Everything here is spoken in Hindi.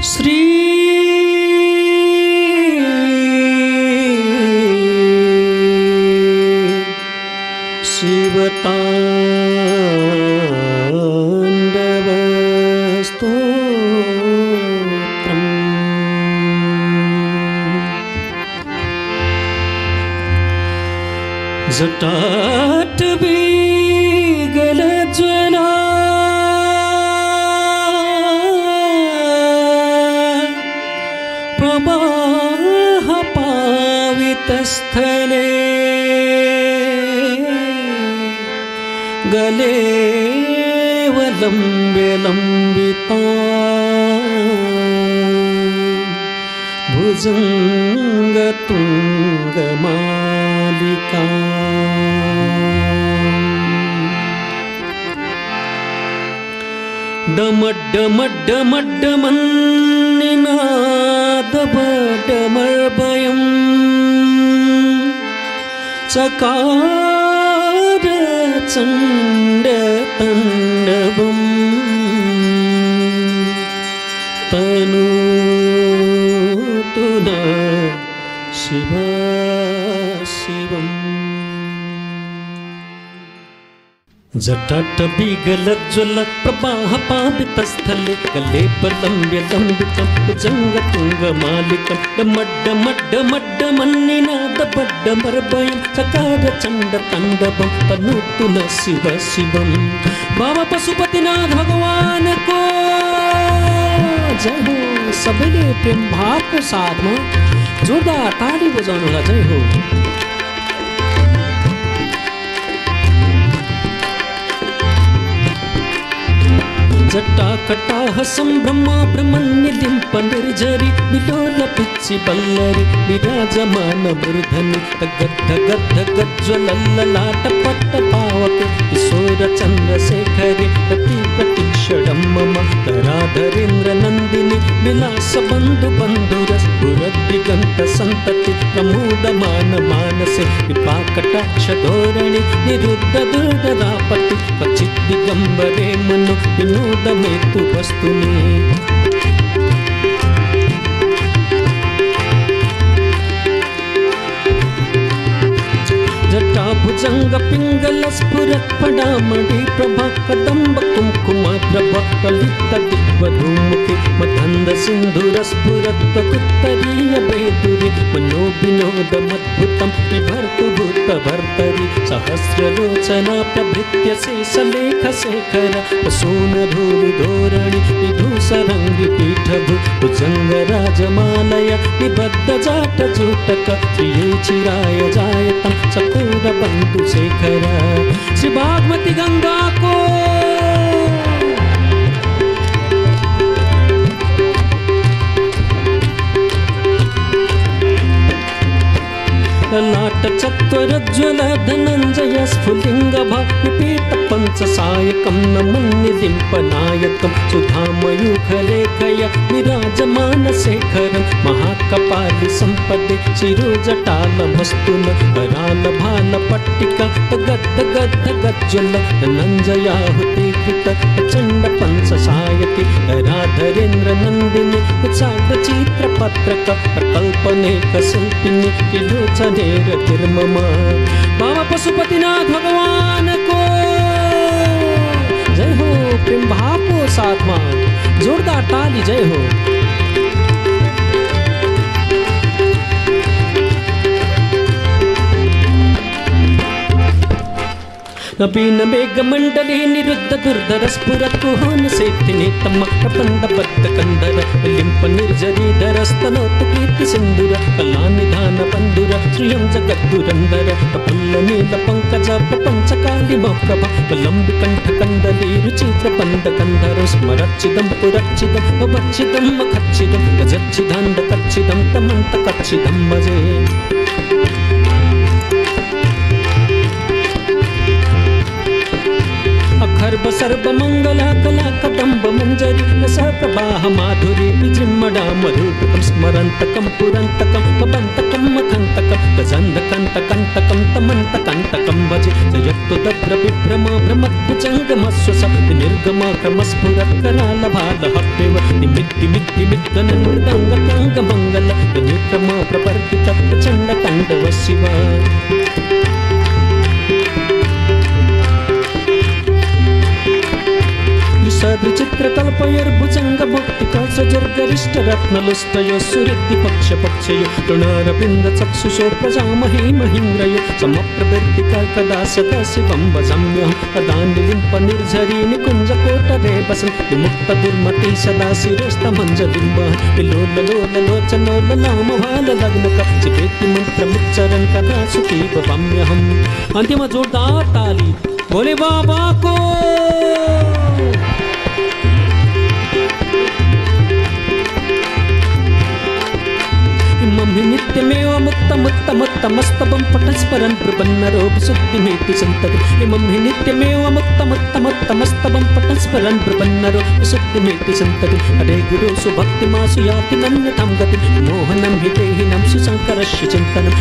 श्री शिवताण्डवस्तोत्रम् जटाटवीगलज्वला प्रवाह पावितस्थले गले वलम्बिता भुजङ्गतुङ्गमालिका डमड्डमड्डमड्डमन्निनादबड्डमर्भयं चकार चण्डताण्डवं तनूतु नः शिव शिवम्। जटाटवीगलज्वल प्रवाह पावितस्थले गले लम्बितं भुजङ्गतुङ्गमालिकं डमड्डमड्डमड्डमन्निनादबड्डमर्भयं चकार चण्डताण्डवं तनूतु नः शिव शिवम्। बाबा पशुपतिनाथ भगवान को जय हो। सबैले प्रेम भावको साथमा जोरदार ताली बजाउनुला। जय हो। जटाकटाह सम्भ्रम ब्रह्मनिलिम्प निर्झरि विलोल पिच्चि बल्लरि विराजमान मूर्धनि गद्गद्गद्गज्ज्वलल्ललाट पावके किशोर चन्द्रशेखरि प्रतिक्षणं मम धराधरेन्द्र नन्दिनि विलास बन्धु बन्धुरस्फुरद्दिगन्त सन्तति प्रमोदमान मानसे विपाकटाक्ष धोरणि निरुद्ध दुर्धरापति क्वचित् दिगम्बरे मनो विनोदमेतु वस्तुनि। जटाभुजंग पिंगल स्फुरत् पडामणि प्रभा कदम्ब कुंकुमाद्रभ कलित दिग्वधूमुखि मदन्द सिंधुर स्फुरत् उत्तरीय बेदुरि मनो विनोदमद्भुतं बिभर्तु भूतभर्तरि सहस्रलोचना प्रभृत्य शेषलेख शेखर प्रसूनधूलि धोरणि विधूसरङ्गि पीठभु भुजङ्गराजमालय निबद्ध जाटजूटक प्रिये चिराय जायतं चकोर बंधु शेखर। श्री भागवती गंगा को ललाट चत्वरज्वल धनञ्जय स्फुलिंग भक्तिपीठ पंचसायकं नमन्निलिम्पनायकं सुधामयूखलेखय विराजमान शेखरं महाकपालि संपदे शिरोजटालमस्तु न करालभालपट्टिका गद्गद्गज्ज्वल धनञ्जयाहुतिकृत प्रचण्ड पंचसायकि राधरेन्द्र नन्दिनि चाग्रचित्रपत्रक प्रकल्पनेक शिल्पिनि किलोचने रतिर्मम। बाबा पशुपतिनाथ भगवान को जय हो। प्रेम भाव को साथ में जोरदार ताली। जय हो। नवीन मेघमण्डले निरुद्ध दुर्धर स्फुरत् कुहन सेत्थिनि तम प्रपन्दबद्ध कंदर लिम्प निर्जरीधरस्तनोतु कीर्ति सिन्दूर कलानिधान बन्धुर श्रियं जगद्दुरन्दर प्रफुल्ल नील पंकज प्रपञ्चकालि मप्रभ लम्बिकण्ठ कन्दली रुचित्र बन्ध कंधर स्मरच्चिदं पुरच्चिदं भवच्चिदं मखच्चिदं गजच्चिदान्द कच्चिदं तमन्त कच्चिदं भजे। गर्भ सर्व मंगला कला कदंब मंजरी रस प्रवाह माधुरी विजृंभणा मधुरकं स्मरंतकं पुरंतकं पबंतकं मथंतकं गजंधकंतकंतकं तमंतकंतकं भजे जयत्तु तत्र विभ्रम भ्रमद्भुजंगमस्वस निर्गम क्रमस्फुरत् करालभालहप्यव निमित्तिमित्तिमित्तनमृदंगतंगमंगल निर्गम प्रवर्तित प्रचंड तांडव शिव विचित्रकल्पयर्भुजंग भक्तिकसजर्गरिष्टरत्नलुष्टयो सुरिद्धि पक्षपक्षयो तृणारविन्द चक्षुषो प्रजामहे महीन्द्रयो समप्रवृत्तिकदा सदा शिवं भजाम्यहं तदानिलिम्पनिर्झरी निकुञ्जकोटरे वसन् विमुक्तदुर्मति सदा शिरोस्तमञ्जलिम्बः विलोललोललोचनोललामभाललग्नक चिपेति मन्त्रमुच्चरन् कदा सुखी भवाम्यहम्। अंतिम जोरदार ताली भोले बाबा को। नित्यमेव मुक्तमुत्तमुत्तमस्तवं पटस्परं प्रपन्नरो विशुद्धिमेति सन्तति इमं हि नित्यमेव मुक्तमुत्तमुत्तमस्तवं पटस्परं प्रपन्नरो विशुद्धिमेति सन्तति हरे गुरु सुभक्तिमासु याति नन्यतां गतिं मोहनं हि देहिनं सुशङ्करस्य चिन्तनम्।